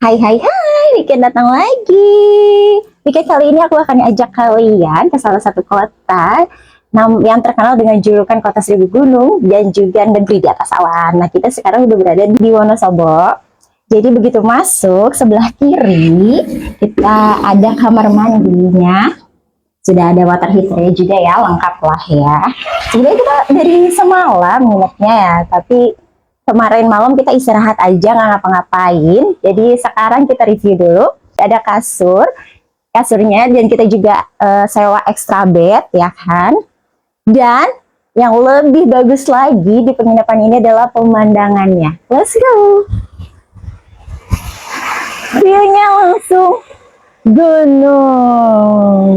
Hai, Weekend datang lagi. Weekend kali ini aku akan ajak kalian ke salah satu kota yang terkenal dengan julukan Kota Seribu Gunung dan juga negeri di atas awan. Nah, kita sekarang udah berada di Wonosobo. Jadi begitu masuk sebelah kiri, kita ada kamar mandinya. Sudah ada water heaternya juga ya, lengkap lah ya. Sebenarnya kita dari semalam nginepnya ya, tapi kemarin malam kita istirahat aja nggak ngapa-ngapain. Jadi sekarang kita review dulu. Ada kasurnya dan kita juga sewa extra bed ya kan. Dan yang lebih bagus lagi di penginapan ini adalah pemandangannya. Let's go. View-nya langsung gunung.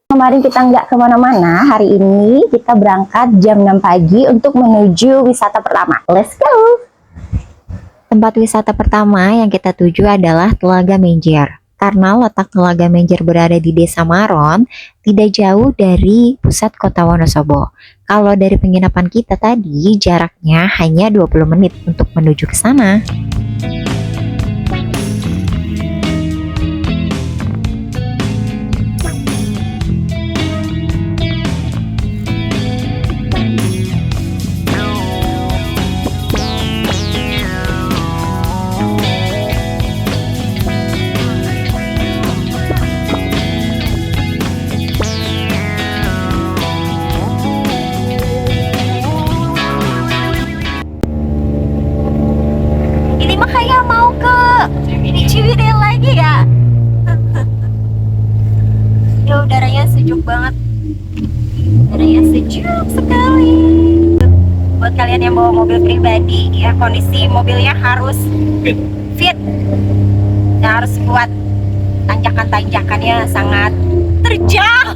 Kemarin kita nggak kemana-mana, hari ini kita berangkat jam 6 pagi untuk menuju wisata pertama. Let's go! Tempat wisata pertama yang kita tuju adalah Telaga Menjer. Karena letak Telaga Menjer berada di Desa Maron, tidak jauh dari pusat kota Wonosobo. Kalau dari penginapan kita tadi, jaraknya hanya 20 menit untuk menuju ke sana. Ciwidey lagi ya. Ya udaranya sejuk banget. Udaranya sejuk sekali. Buat kalian yang bawa mobil pribadi ya, kondisi mobilnya harus fit. Dan harus kuat. Tanjakan-tanjakannya sangat terjal.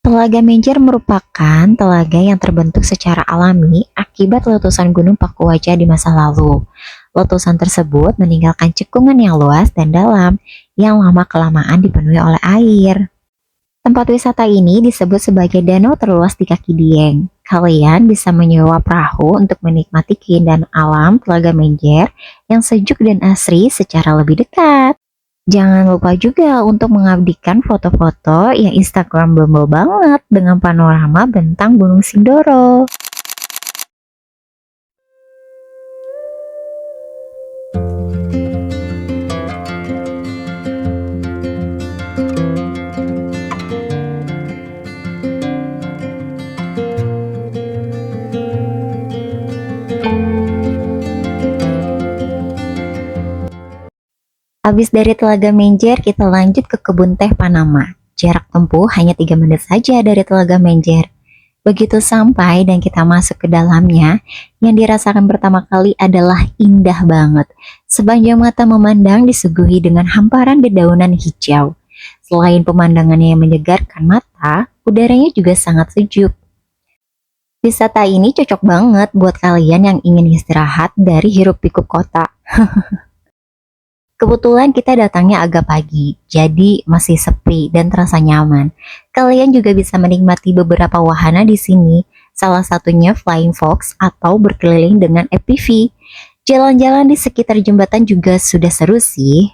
Telaga Menjer merupakan telaga yang terbentuk secara alami akibat letusan Gunung Pakuaja di masa lalu. Letusan tersebut meninggalkan cekungan yang luas dan dalam yang lama-kelamaan dipenuhi oleh air. Tempat wisata ini disebut sebagai danau terluas di kaki Dieng. Kalian bisa menyewa perahu untuk menikmati keindahan alam Telaga Menjer yang sejuk dan asri secara lebih dekat. Jangan lupa juga untuk mengabdikan foto-foto yang Instagramable banget dengan panorama bentang Gunung Sindoro. Habis dari Telaga Menjer, kita lanjut ke kebun teh Panama. Jarak tempuh hanya 3 menit saja dari Telaga Menjer. Begitu sampai dan kita masuk ke dalamnya, yang dirasakan pertama kali adalah indah banget. Sepanjang mata memandang disuguhi dengan hamparan dedaunan hijau. Selain pemandangannya yang menyegarkan mata, udaranya juga sangat sejuk. Wisata ini cocok banget buat kalian yang ingin istirahat dari hiruk-pikuk kota. Kebetulan kita datangnya agak pagi, jadi masih sepi dan terasa nyaman. Kalian juga bisa menikmati beberapa wahana di sini, salah satunya Flying Fox atau berkeliling dengan ATV. Jalan-jalan di sekitar jembatan juga sudah seru sih.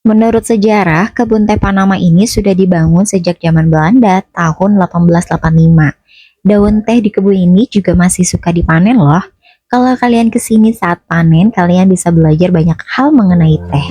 Menurut sejarah, kebun teh Panama ini sudah dibangun sejak zaman Belanda tahun 1885. Daun teh di kebun ini juga masih suka dipanen loh. Kalau kalian kesini saat panen, kalian bisa belajar banyak hal mengenai teh.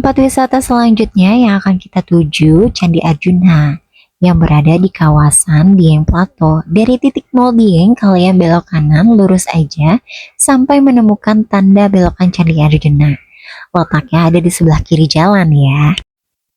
Tempat wisata selanjutnya yang akan kita tuju Candi Arjuna yang berada di kawasan Dieng Plateau. Dari titik 0 Dieng, kalian belok kanan lurus aja sampai menemukan tanda belokan Candi Arjuna. Letaknya ada di sebelah kiri jalan ya.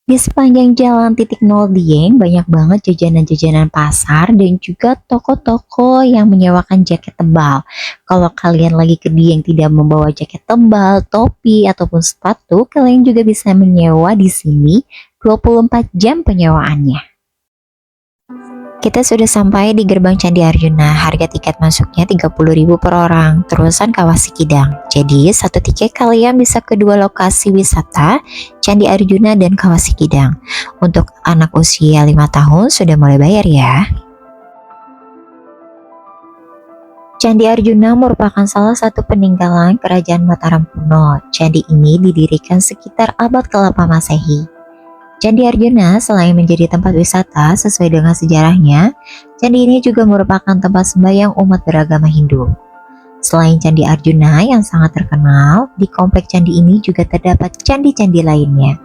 Di sepanjang jalan titik 0 Dieng banyak banget jajanan-jajanan pasar dan juga toko-toko yang menyewakan jaket tebal. Kalau kalian lagi ke Dieng tidak membawa jaket tebal, topi ataupun sepatu, kalian juga bisa menyewa di sini 24 jam penyewaannya. Kita sudah sampai di gerbang Candi Arjuna. Harga tiket masuknya 30.000 per orang, terusan Kawah Sikidang. Jadi satu tiket kalian bisa ke dua lokasi wisata, Candi Arjuna dan Kawah Sikidang. Untuk anak usia 5 tahun sudah mulai bayar ya. Candi Arjuna merupakan salah satu peninggalan Kerajaan Mataram kuno. Candi ini didirikan sekitar abad ke-8 Masehi. Candi Arjuna selain menjadi tempat wisata sesuai dengan sejarahnya, candi ini juga merupakan tempat sembahyang umat beragama Hindu. Selain Candi Arjuna yang sangat terkenal, di komplek candi ini juga terdapat candi-candi lainnya,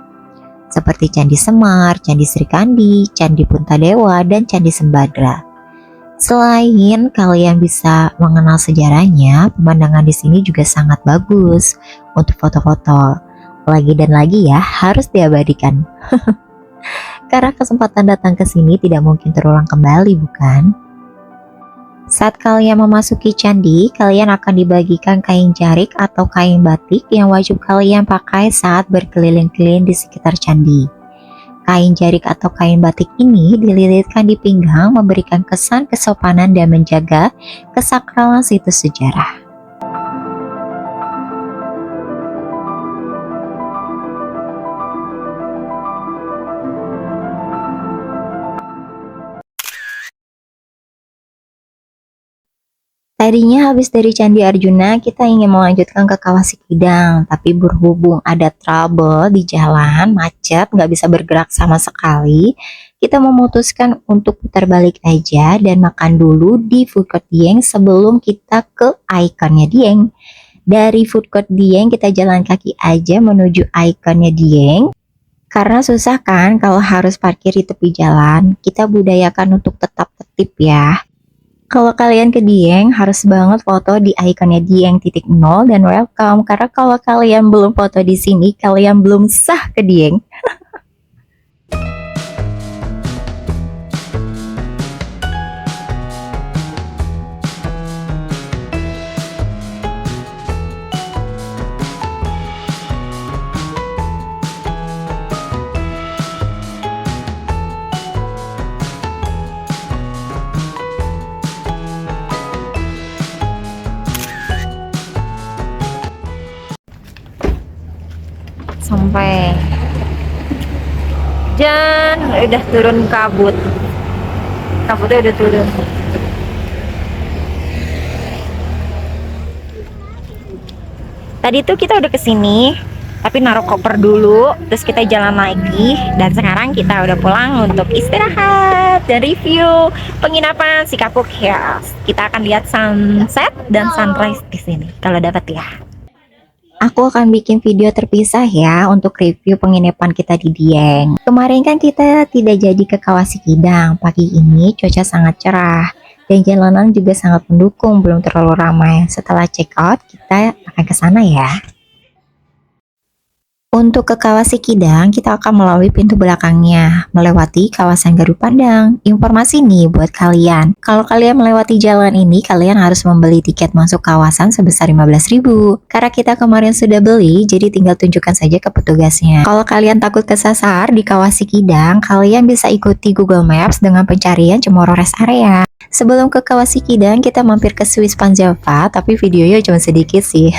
seperti Candi Semar, Candi Srikandi, Candi Puntadewa, dan Candi Sembadra. Selain kalian bisa mengenal sejarahnya, pemandangan di sini juga sangat bagus untuk foto-foto. Lagi dan lagi ya, harus diabadikan. Karena kesempatan datang ke sini tidak mungkin terulang kembali, bukan? Saat kalian memasuki candi, kalian akan dibagikan kain jarik atau kain batik yang wajib kalian pakai saat berkeliling-keliling di sekitar candi. Kain jarik atau kain batik ini dililitkan di pinggang, memberikan kesan kesopanan dan menjaga kesakralan situs sejarah. Tadinya habis dari Candi Arjuna, kita ingin melanjutkan ke Kawah Sikidang, tapi berhubung ada trouble di jalan, macet, nggak bisa bergerak sama sekali, kita memutuskan untuk putar balik aja dan makan dulu di food court Dieng sebelum kita ke ikonnya Dieng. Dari food court Dieng, kita jalan kaki aja menuju ikonnya Dieng. Karena susah kan kalau harus parkir di tepi jalan, kita budayakan untuk tetap tertib ya. Kalau kalian ke Dieng, harus banget foto di ikonnya Dieng titik 0 dan welcome. Karena kalau kalian belum foto di sini, kalian belum sah ke Dieng. Sampai dan udah turun kabutnya udah turun. Tadi tuh kita udah kesini tapi naruh koper dulu, terus kita jalan lagi, dan sekarang kita udah pulang untuk istirahat dan review penginapan si Kapuk Hills. Kita akan lihat sunset dan sunrise di sini kalau dapat ya. Aku akan bikin video terpisah ya untuk review penginapan kita di Dieng. Kemarin kan kita tidak jadi ke Kawah Sikidang. Pagi ini cuaca sangat cerah dan jalanan juga sangat mendukung, belum terlalu ramai. Setelah check out, kita akan ke sana ya. Untuk ke Kawah Sikidang, kita akan melalui pintu belakangnya, melewati kawasan Garu Pandang. Informasi nih buat kalian, kalau kalian melewati jalan ini, kalian harus membeli tiket masuk kawasan sebesar 15.000. Karena kita kemarin sudah beli, jadi tinggal tunjukkan saja ke petugasnya. Kalau kalian takut kesasar di Kawah Sikidang, kalian bisa ikuti Google Maps dengan pencarian Cemoro Rest Area. Sebelum ke Kawah Sikidang, kita mampir ke Swiss Panjava, tapi videonya cuma sedikit sih.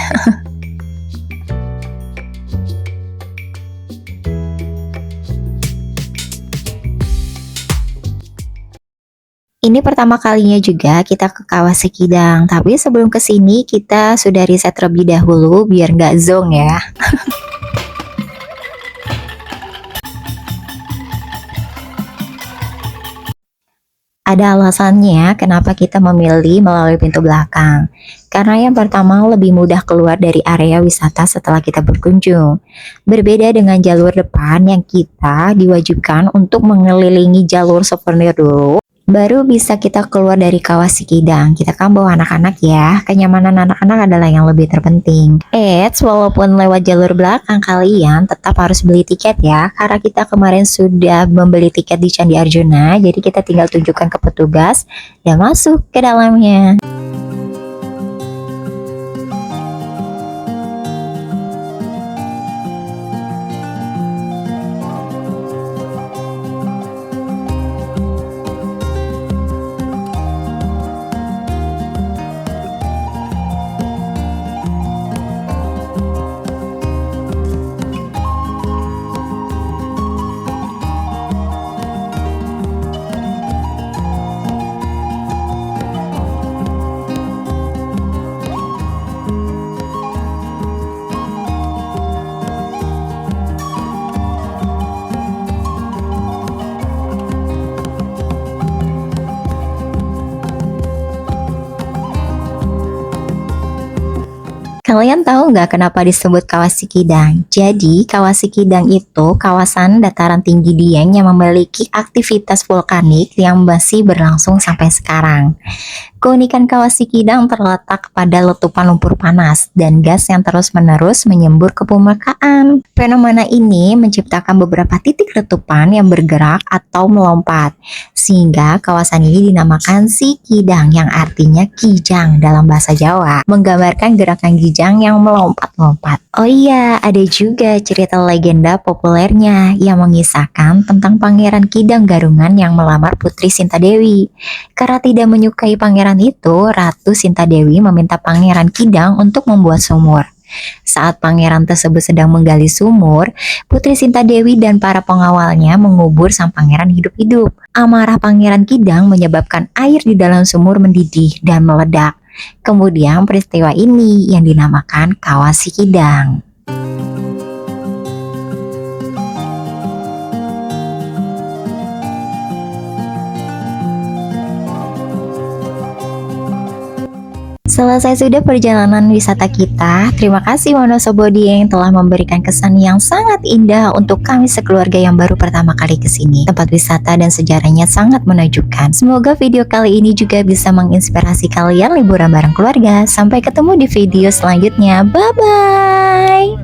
Ini pertama kalinya juga kita ke Kawah Sikidang, tapi sebelum ke sini kita sudah riset terlebih dahulu biar nggak zonk ya. Ada alasannya kenapa kita memilih melalui pintu belakang. Karena yang pertama lebih mudah keluar dari area wisata setelah kita berkunjung. Berbeda dengan jalur depan yang kita diwajibkan untuk mengelilingi jalur souvenir dulu, baru bisa kita keluar dari Kawah Sikidang. Kita kan bawa anak-anak ya, kenyamanan anak-anak adalah yang lebih terpenting. Walaupun lewat jalur belakang, kalian tetap harus beli tiket ya, karena kita kemarin sudah membeli tiket di Candi Arjuna, jadi kita tinggal tunjukkan ke petugas dan masuk ke dalamnya. Kalian tahu nggak kenapa disebut Kawah Sikidang? Jadi, Kawah Sikidang itu kawasan dataran tinggi Dieng yang memiliki aktivitas vulkanik yang masih berlangsung sampai sekarang. Keunikan Kawah Sikidang terletak pada letupan lumpur panas dan gas yang terus-menerus menyembur ke permukaan. Fenomena ini menciptakan beberapa titik letupan yang bergerak atau melompat, sehingga kawasan ini dinamakan Sikidang yang artinya kijang dalam bahasa Jawa, menggambarkan gerakan kijang yang melompat-lompat. Oh iya, ada juga cerita legenda populernya yang mengisahkan tentang Pangeran Kidang Garungan yang melamar Putri Sintadewi. Karena tidak menyukai pangeran itu, Ratu Sintadewi meminta Pangeran Kidang untuk membuat sumur. Saat pangeran tersebut sedang menggali sumur, Putri Sintadewi dan para pengawalnya mengubur sang pangeran hidup-hidup. Amarah Pangeran Kidang menyebabkan air di dalam sumur mendidih dan meledak. Kemudian peristiwa ini yang dinamakan Kawah Sikidang. Selesai sudah perjalanan wisata kita. Terima kasih Wonosobo Dieng telah memberikan kesan yang sangat indah untuk kami sekeluarga yang baru pertama kali ke sini. Tempat wisata dan sejarahnya sangat menakjubkan. Semoga video kali ini juga bisa menginspirasi kalian liburan bareng keluarga. Sampai ketemu di video selanjutnya. Bye bye.